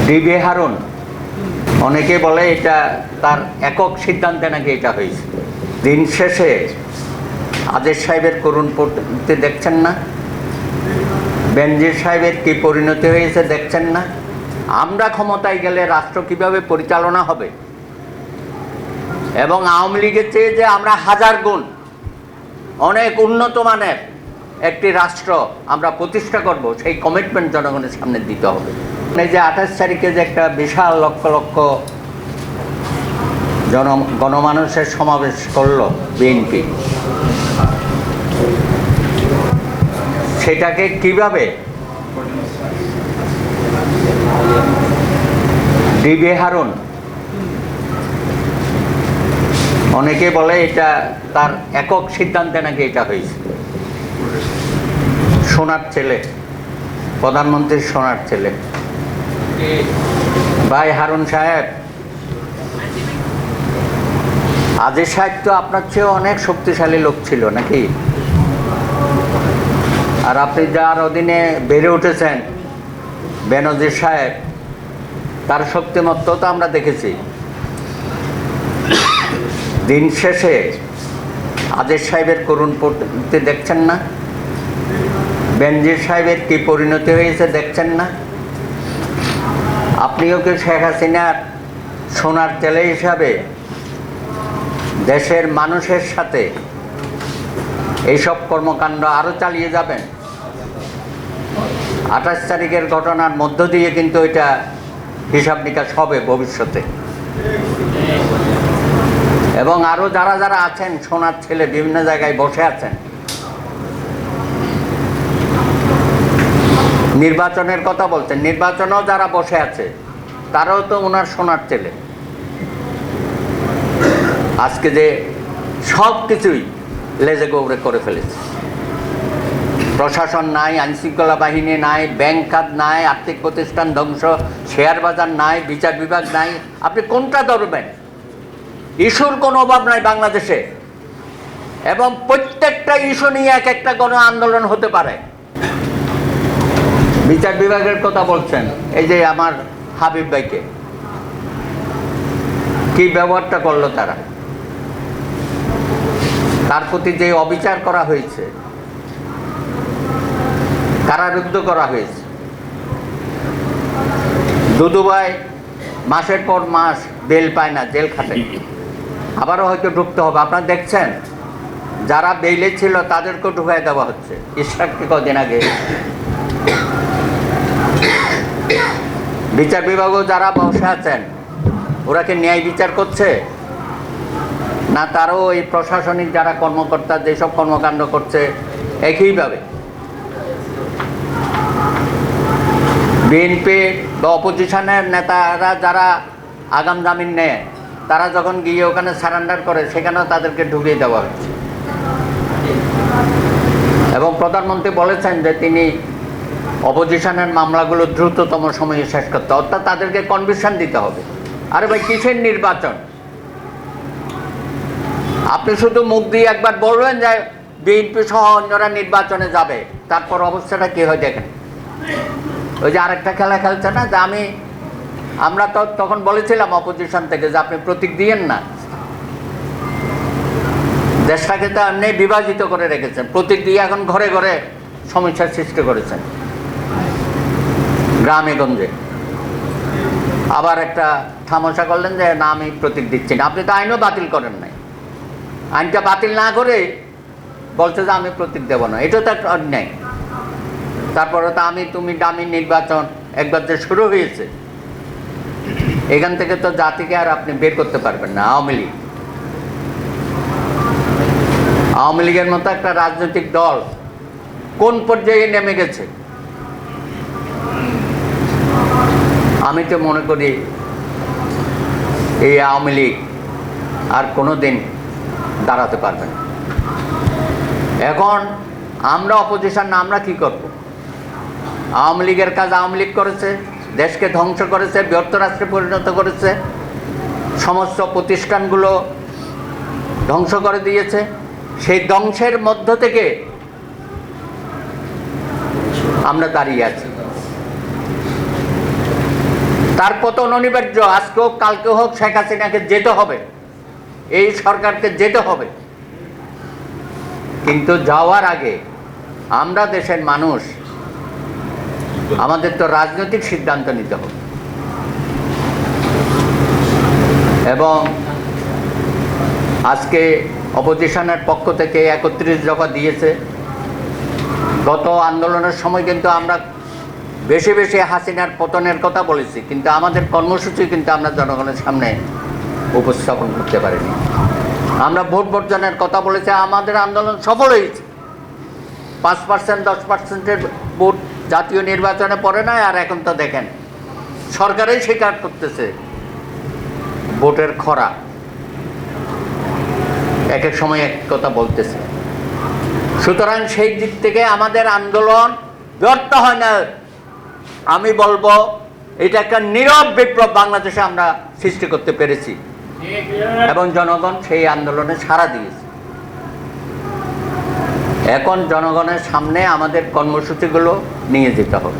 DB Harun অনেকে বলে এটা তার একক সিদ্ধান্তে নাকি এটা হয়েছে। দিন শেষে আদেশ সাহেবের করুণ পরিণতি দেখছেন না, বেনজির সাহেবের কি পরিণতি হয়েছে দেখছেন না। আমরা ক্ষমতায় গেলে রাষ্ট্র কিভাবে পরিচালনা হবে এবং আওয়ামী লীগের চেয়ে যে আমরা হাজার গুণ অনেক উন্নত মানের একটি রাষ্ট্র আমরা প্রতিষ্ঠা করব, সেই কমিটমেন্ট জনগণের সামনে দিতে হবে। এই যে 28 তারিখে যে একটা বিশাল লক্ষ লক্ষ গণমানুষের সমাবেশ করলো বিএনপি, সেটাকে কিভাবে ডিবি হারুন অনেকে বলে এটা তার একক সিদ্ধান্তে নাকি এটা হয়েছে। সোনার ছেলে, প্রধানমন্ত্রীর সোনার ছেলে ভাই হারুন সাহেব, আদেশ সাহেব তো আপনার চেয়ে অনেক শক্তিশালী লোক ছিল নাকি? আর আপনি যার অধীনে বেড়ে উঠেছেন বেনজির সাহেব, তার শক্তিমত্তা তো আমরা দেখেছি। দিন শেষে আদেশ সাহেবের করুণ পরিণতি দেখছেন না, বেনজির সাহেবের কি পরিণতি হয়েছে দেখছেন না। আপনিও কি শেখ হাসিনার সোনার ছেলে হিসাবে দেশের মানুষের সাথে এইসব কর্মকাণ্ড আরও চালিয়ে যাবেন? 28 তারিখের ঘটনার মধ্য দিয়ে কিন্তু এটা হিসাব নিকাশ হবে ভবিষ্যতে। এবং আরও যারা যারা আছেন সোনার ছেলে বিভিন্ন জায়গায় বসে আছেন, নির্বাচনের কথা বলছেন, নির্বাচনেও যারা বসে আছে তারাও তো ওনার সোনার ছেলে। আজকে যে সব কিছুই লেজে গৌড়ে করে ফেলেছে, প্রশাসন নাই, আইনশৃঙ্খলা বাহিনী নাই, ব্যাংক খাত নাই, আর্থিক প্রতিষ্ঠান ধ্বংস, শেয়ার বাজার নাই, বিচার বিভাগ নাই। আপনি কোনটা ধরবেন? ইস্যুর কোনো অভাব নাই বাংলাদেশে, এবং প্রত্যেকটা ইস্যু নিয়ে এক একটা গণ আন্দোলন হতে পারে। বিচার বিভাগের কথা বলছেন, এই যে আমার হাবিব ভাইকে কি ব্যবহারটা করলো তারা, তার প্রতি যে অবিচার করা হয়েছে, কারারুদ্ধ করা হয়েছে। দুদুভাই মাসের পর মাস বেল পায় না, জেল খাটে, আবারও হয়তো ঢুকতে হবে। আপনারা দেখছেন যারা বেইলে ছিল তাদেরকেও ঢুকাই দেওয়া হচ্ছে। ইশরাককে কদিন আগে বিচার বিভাগও যারা বসে আছেন, ওরা কি ন্যায় বিচার করছে না? তারও এই প্রশাসনিক যারা কর্মকর্তা যেসব কর্মকাণ্ড করছে একইভাবে। বিএনপি বা অপোজিশনের নেতারা যারা আগাম জামিন নেয়, তারা যখন গিয়ে ওখানে সারেন্ডার করে, সেখানেও তাদেরকে ঢুকিয়ে দেওয়া হচ্ছে। এবং প্রধানমন্ত্রী বলেছেন যে তিনি অপোজিশনের মামলাগুলো দ্রুততম সময়ে শেষ করতে, অর্থাৎ তাদেরকে কনভিকশন দিতে হবে। আরে ভাই, কিসের নির্বাচন? আপনি শুধু মুখ দিয়ে একবার বলবেন যে বিএনপি সহ অন্যরা নির্বাচনে যাবে, তারপর অবস্থাটা কি হয় দেখেন। ওই যে আরেকটা খেলা খেলছে না, যে আমরা তো তখন বলেছিলাম অপোজিশন থেকে যে আপনি প্রতীক দিয়েন না, দেশটাকে তো এমনি বিভাজিত করে রেখেছেন, প্রতীক দিয়ে এখন ঘরে ঘরে সমস্যার সৃষ্টি করেছেন, গ্রামে গঞ্জে। আবার একটা থামসা করলেন যে না, আমি প্রতীক দিচ্ছি না। আপনি তো আইনও বাতিল করেন নাই, আইনটা বাতিল না করে বলছে যে আমি প্রতীক দেব না। এটা তো একটা অন্যায়। তারপরে তো আমি তুমি দামি নির্বাচন একবার যে শুরু হয়েছে, এখান থেকে তো জাতিকে আর আপনি বের করতে পারবেন না। আওয়ামী লীগের মতো একটা রাজনৈতিক দল কোন পর্যায়ে নেমে গেছে, আমি তো মনে করি এই আওয়ামী লীগ আর কোনো দিন দাঁড়াতে পারবে না। এখন আমরা অপোজিশন না, আমরা কি করব? আওয়ামী লীগের কাজ আওয়ামী লীগ করেছে, দেশকে ধ্বংস করেছে, ব্যর্থ রাষ্ট্রে পরিণত করেছে, সমস্ত প্রতিষ্ঠানগুলো ধ্বংস করে দিয়েছে। সেই ধ্বংসের মধ্য থেকে আমরা দাঁড়িয়ে আছি। তার পতন অনিবার্য। আজকে হোক কালকে হোক শেখ হাসিনাকে যেতে হবে, এই সরকারকে যেতে হবে। কিন্তু যাওয়ার আগে আমরা দেশের মানুষ, আমাদের তো রাজনৈতিক সিদ্ধান্ত নিতে হবে। এবং আজকে অপোজিশনের পক্ষ থেকে 31 দফা দিয়েছে। গত আন্দোলনের সময় কিন্তু আমরা বেশি বেশি হাসিনার পতনের কথা বলেছি, কিন্তু আমাদের কর্মসূচি কিন্তু আমরা জনগণের সামনে উপস্থাপন করতে পারিনি। আমরা ভোট বর্জনের কথা বলেছি, আমাদের আন্দোলন সফল হয়েছে। 5%, 10%-এর ভোট জাতীয় নির্বাচনে পড়ে না। আর এখন তো দেখেন সরকারই স্বীকার করতেছে ভোটের খরা, এক এক সময় এক কথা বলতেছে। সুতরাং সেই দিক থেকে আমাদের আন্দোলন ব্যর্থ হয় না। আমি বলবো এটা একটা নীরব বিপ্লব বাংলাদেশে আমরা সৃষ্টি করতে পেরেছি এবং জনগণ সেই আন্দোলনে সাড়া দিয়েছে। এখন জনগণের সামনে আমাদের কর্মসূচিগুলো নিয়ে যেতে হবে।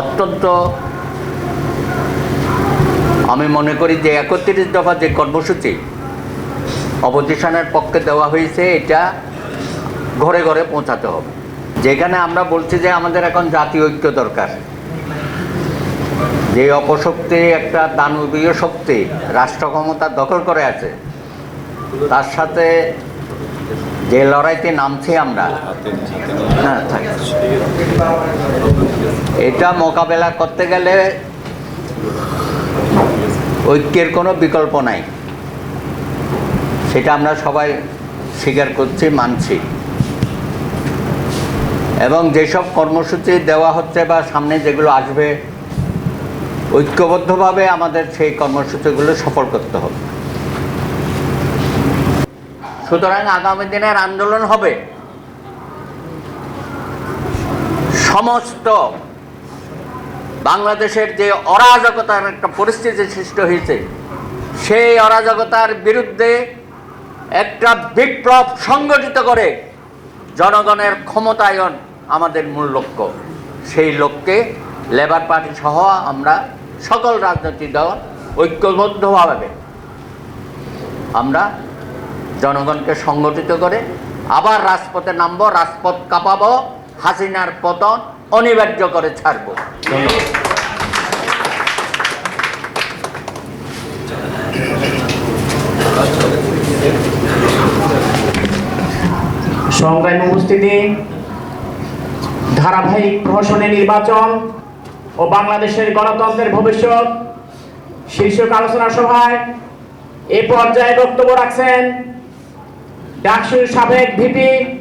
অত্যন্ত আমি মনে করি যে 31 দফা যে কর্মসূচি অপোজিশনের পক্ষে দেওয়া হয়েছে, এটা ঘরে ঘরে পৌঁছাতে হবে। যেখানে আমরা বলছি যে আমাদের এখন জাতীয় ঐক্য দরকার। যে অপশক্তি, একটা দানবীয় শক্তি রাষ্ট্র ক্ষমতা দখল করে আছে, তার সাথে যে লড়াইতে নামছি আমরা, না এটা মোকাবেলা করতে গেলে ঐক্যের কোনো বিকল্প নাই। সেটা আমরা সবাই স্বীকার করছি, মানছি। এবং যেসব কর্মসূচি দেওয়া হচ্ছে বা সামনে যেগুলো আসবে, ঐক্যবদ্ধভাবে আমাদের সেই কর্মসূচিগুলো সফল করতে হবে। সুতরাং আগামী দিনের আন্দোলন হবে সমস্ত বাংলাদেশের যে অরাজকতার একটা পরিস্থিতি সৃষ্টি হয়েছে, সেই অরাজকতার বিরুদ্ধে একটা বিপ্লব সংগঠিত করে জনগণের ক্ষমতায়ন আমাদের মূল লক্ষ্য। সেই লক্ষ্যে লেবার পার্টি সহ আমরা সকল রাজনৈতিক দল ঐক্যবদ্ধভাবে আমরা জনগণকে সংগঠিত করে আবার রাজপথে নামবো, রাজপথ কাঁপাবো, হাসিনার পতন অনিবার্য করে ছাড়বো। সংগ্রামী উপস্থিতি, ধারাবাহিক প্রহসনের নির্বাচন ও বাংলাদেশের গণতন্ত্রের ভবিষ্যৎ শীর্ষক আলোচনা সভায় এ পর্যায়ে বক্তব্য রাখছেন ডাকসুর সাবেক ভিপি